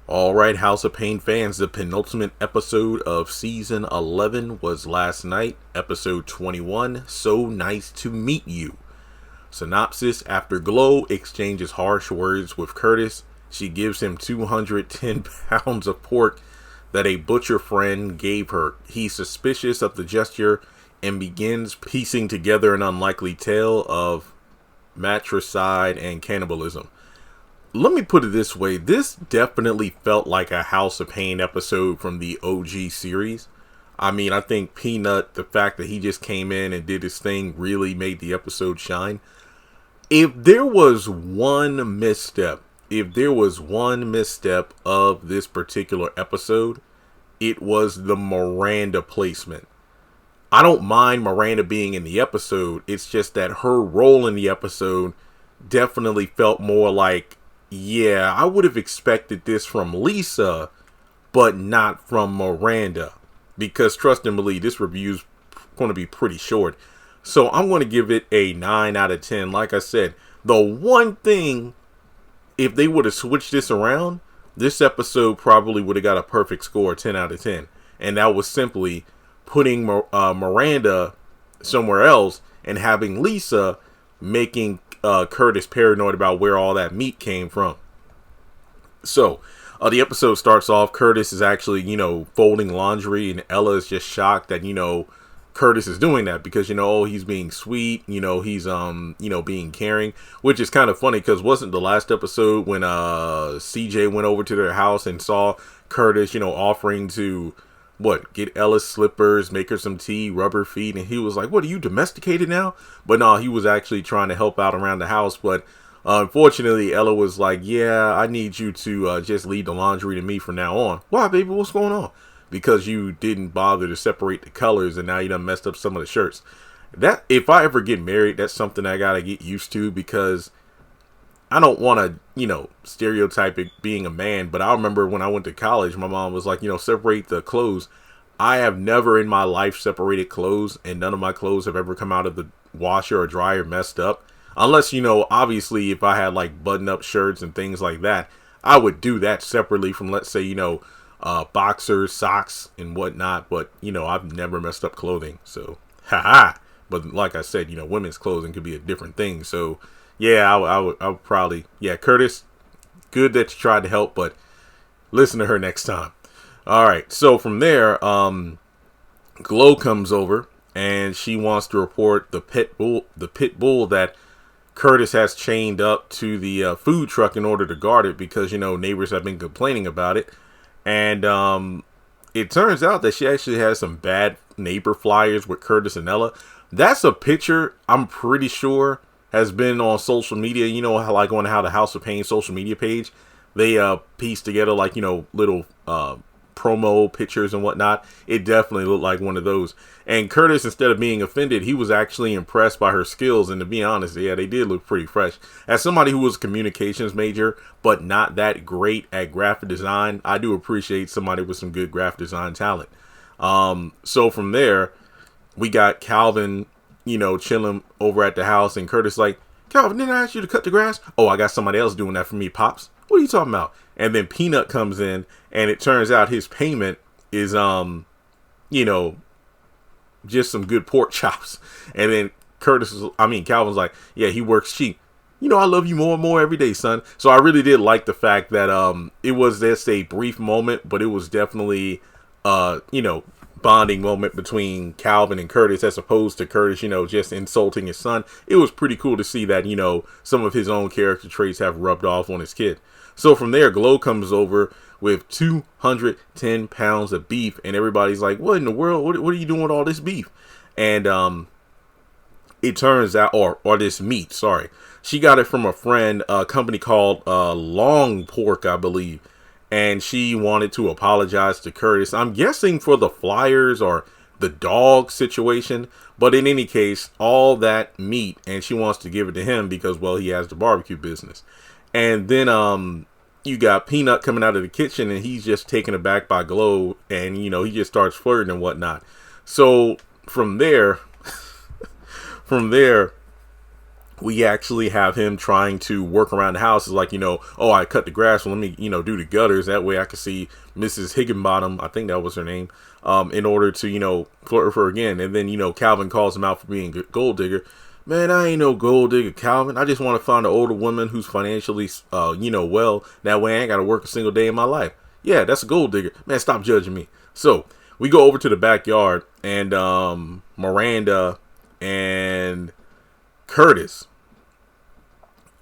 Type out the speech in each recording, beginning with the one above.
All right, House of Payne fans, the penultimate episode of season 11 was last night, episode 21. So nice to meet you. Synopsis: after Glow exchanges harsh words with Curtis, she gives him 210 pounds of pork that a butcher friend gave her. He's suspicious of the gesture and begins piecing together an unlikely tale of matricide and cannibalism. Let me put it this way. This definitely felt like a House of Pain episode from the OG series. I mean, I think Peanut, the fact that he just came in and did his thing really made the episode shine. If there was one misstep, of this particular episode, it was the Miranda placement. I don't mind Miranda being in the episode. It's just that her role in the episode definitely felt more like, yeah, I would have expected this from Lisa, but not from Miranda. Because trust and believe, this review's going to be pretty short. So I'm going to give it a 9 out of 10. Like I said, the one thing, if they would have switched this around, this episode probably would have got a perfect score, 10 out of 10. And that was simply putting Miranda somewhere else and having Lisa making Curtis paranoid about where all that meat came from. So the episode starts off. Curtis is actually, folding laundry, and Ella is just shocked that, Curtis is doing that because, he's being sweet, he's, being caring, which is kind of funny because wasn't the last episode when CJ went over to their house and saw Curtis, offering to get Ella's slippers, make her some tea, rub her feet, and he was like, what, are you domesticated now? But no, he was actually trying to help out around the house. But unfortunately, Ella was like, yeah, I need you to just leave the laundry to me from now on. Why, baby? What's going on? Because you didn't bother to separate the colors, and now you done messed up some of the shirts. That, if I ever get married, that's something I gotta get used to, because I don't want to, stereotype it being a man, but I remember when I went to college, my mom was like, separate the clothes. I have never in my life separated clothes, and none of my clothes have ever come out of the washer or dryer messed up. Unless, obviously if I had like button up shirts and things like that, I would do that separately from, let's say, boxers, socks and whatnot. But, I've never messed up clothing. So, haha. But like I said, women's clothing could be a different thing. So, yeah, I would probably, Curtis, good that you tried to help, but listen to her next time. All right. So from there, Glow comes over and she wants to report the pit bull that Curtis has chained up to the food truck in order to guard it because, neighbors have been complaining about it. And it turns out that she actually has some bad neighbor flyers with Curtis and Ella. That's a picture, I'm pretty sure, has been on social media. How, like, on how the House of Pain social media page, they piece together like, little promo pictures and whatnot. It definitely looked like one of those. And Curtis, instead of being offended, he was actually impressed by her skills. And to be honest, yeah, they did look pretty fresh. As somebody who was a communications major, but not that great at graphic design, I do appreciate somebody with some good graphic design talent. So from there, we got Calvin, chilling over at the house, and Curtis like, Calvin, didn't I ask you to cut the grass? Oh, I got somebody else doing that for me, Pops. What are you talking about? And then Peanut comes in, and it turns out his payment is, just some good pork chops. And then Calvin's like, yeah, he works cheap. I love you more and more every day, son. So I really did like the fact that it was just a brief moment, but it was definitely, bonding moment between Calvin and Curtis, as opposed to Curtis, just insulting his son. It was pretty cool to see that, some of his own character traits have rubbed off on his kid. So from there, Glow comes over with 210 pounds of beef, and everybody's like, what in the world? What are you doing with all this beef? And it turns out, or this meat, sorry. She got it from a friend, a company called Long Pork, I believe. And she wanted to apologize to Curtis. I'm guessing for the flyers or the dog situation. But in any case, all that meat, and she wants to give it to him because, well, he has the barbecue business. And then you got Peanut coming out of the kitchen, and he's just taken aback by Glow. And, he just starts flirting and whatnot. So from there, we actually have him trying to work around the house. It's like, oh, I cut the grass. Well, let me, do the gutters. That way I can see Mrs. Higginbottom. I think that was her name. In order to, flirt with her again. And then, Calvin calls him out for being a gold digger. Man, I ain't no gold digger, Calvin. I just want to find an older woman who's financially, well. That way I ain't got to work a single day in my life. Yeah, that's a gold digger. Man, stop judging me. So we go over to the backyard, and Miranda and Curtis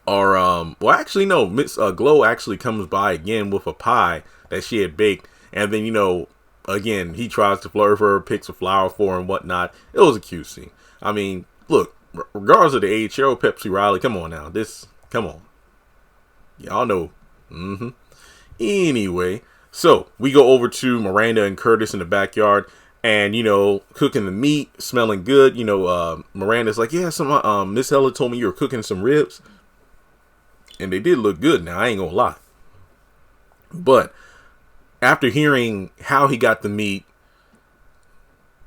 are well, actually no, Miss Glow actually comes by again with a pie that she had baked, and then again he tries to flirt with her, picks a flower for her and whatnot. It was a cute scene. I mean, look, regardless of the age, Cheryl Pepsi Riley, come on now, come on, y'all know. Anyway, so we go over to Miranda and Curtis in the backyard. And, cooking the meat, smelling good. Miranda's like, yeah, Miss Hella told me you were cooking some ribs. And they did look good now, I ain't gonna lie. But after hearing how he got the meat,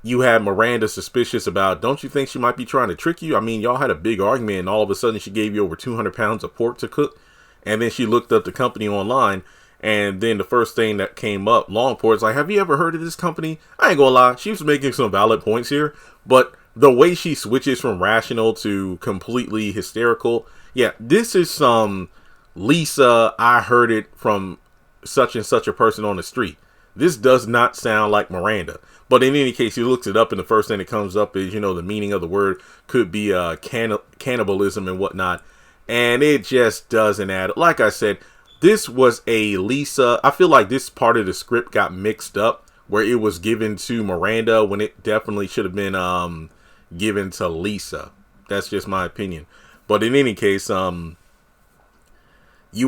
you had Miranda suspicious about, don't you think she might be trying to trick you? I mean, y'all had a big argument and all of a sudden she gave you over 200 pounds of pork to cook. And then she looked up the company online. And then the first thing that came up, Longport, is like, have you ever heard of this company? I ain't gonna lie, she was making some valid points here, but the way she switches from rational to completely hysterical, yeah, this is some Lisa, I heard it from such and such a person on the street. This does not sound like Miranda. But in any case, he looks it up, and the first thing that comes up is, the meaning of the word could be cannibalism and whatnot. And it just doesn't add up. Like I said, this was a Lisa. I feel like this part of the script got mixed up where it was given to Miranda when it definitely should have been given to Lisa. That's just my opinion. But in any case, you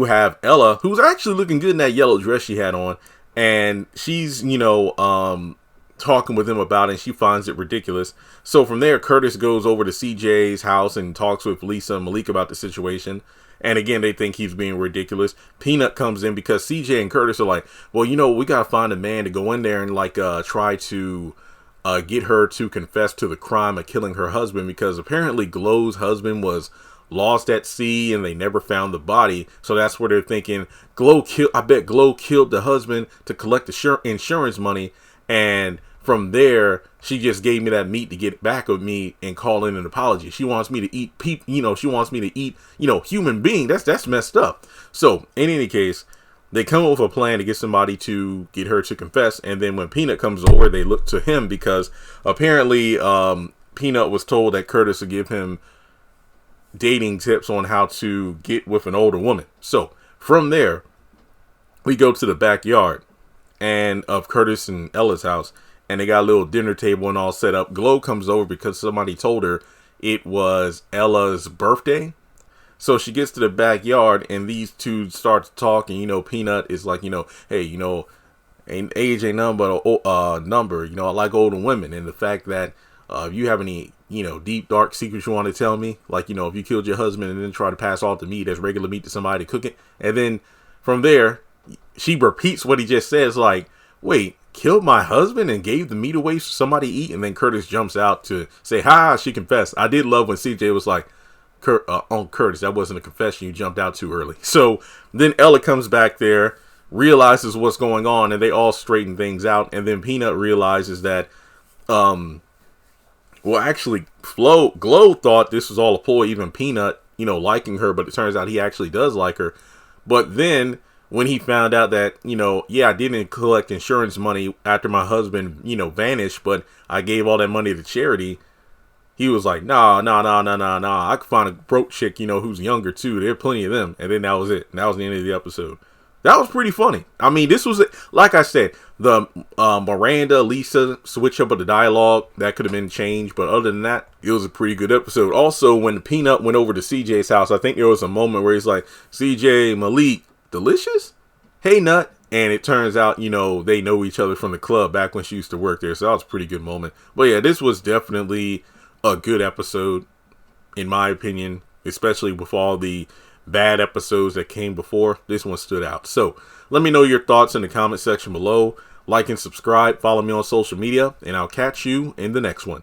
have Ella, who's actually looking good in that yellow dress she had on. And she's, talking with him about it, and she finds it ridiculous. So from there, Curtis goes over to CJ's house and talks with Lisa and Malik about the situation. And again, they think he's being ridiculous. Peanut comes in because CJ and Curtis are like, well, we got to find a man to go in there and try to get her to confess to the crime of killing her husband, because apparently Glow's husband was lost at sea and they never found the body. So that's where they're thinking I bet Glow killed the husband to collect the insurance money. And from there, she just gave me that meat to get back with me and call in an apology. She wants me to eat she wants me to eat, human being. That's messed up. So in any case, they come up with a plan to get somebody to get her to confess. And then when Peanut comes over, they look to him because apparently Peanut was told that Curtis would give him dating tips on how to get with an older woman. So from there, we go to the backyard and of Curtis and Ella's house, and they got a little dinner table and all set up. Glow comes over because somebody told her it was Ella's birthday. So she gets to the backyard and these two start to talk, and Peanut is like, hey, age ain't nothing but a number. I like older women, and the fact that if you have any deep dark secrets you want to tell me, like if you killed your husband and then try to pass off the meat as regular meat to somebody to cook it, and then from there she repeats what he just says, like, wait, killed my husband and gave the meat away for somebody to eat? And then Curtis jumps out to say, she confessed. I did love when CJ was like, Curtis, that wasn't a confession, you jumped out too early. So then Ella comes back there, realizes what's going on, and they all straighten things out. And then Peanut realizes that actually Glow thought this was all a ploy, even Peanut liking her, but it turns out he actually does like her. But then when he found out that, I didn't collect insurance money after my husband, vanished, but I gave all that money to charity, he was like, nah. I could find a broke chick, who's younger too. There are plenty of them. And then that was it. And that was the end of the episode. That was pretty funny. I mean, this was, like I said, the Miranda, Lisa switch up of the dialogue, that could have been changed. But other than that, it was a pretty good episode. Also, when Peanut went over to CJ's house, I think there was a moment where he's like, CJ, Malik, delicious? Hey, Nut. And it turns out, they know each other from the club back when she used to work there. So that was a pretty good moment. But yeah, this was definitely a good episode, in my opinion, especially with all the bad episodes that came before. This one stood out. So let me know your thoughts in the comment section below. Like and subscribe. Follow me on social media, and I'll catch you in the next one.